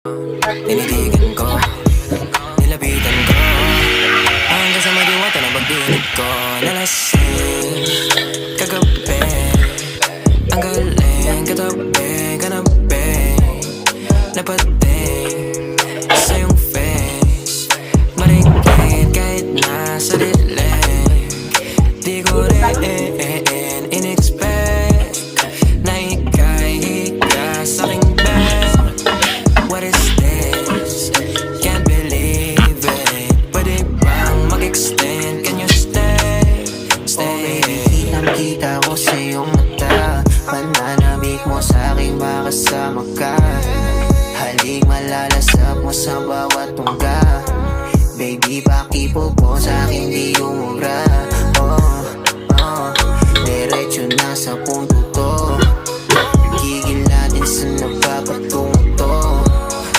Tinitigan ko, nilapitan ko, hanggang sa madiwata na pagdinig ko. Nalasing kagabi, ang galing katabi, kanabi, napating sa iyong face. Marikit kahit nasa dilim, di ko rin in-expect na ika'y hika sa'king bed. What is this? Can't believe it. Pwede bang mag-extend? Can you stay? Stay. Kitang-kita ko sa iyong mata, pananamig mo sa'king makasama ka. Halik malalasap mo sa bawat tungga. Baby, pakipog mo sa'king di umubra.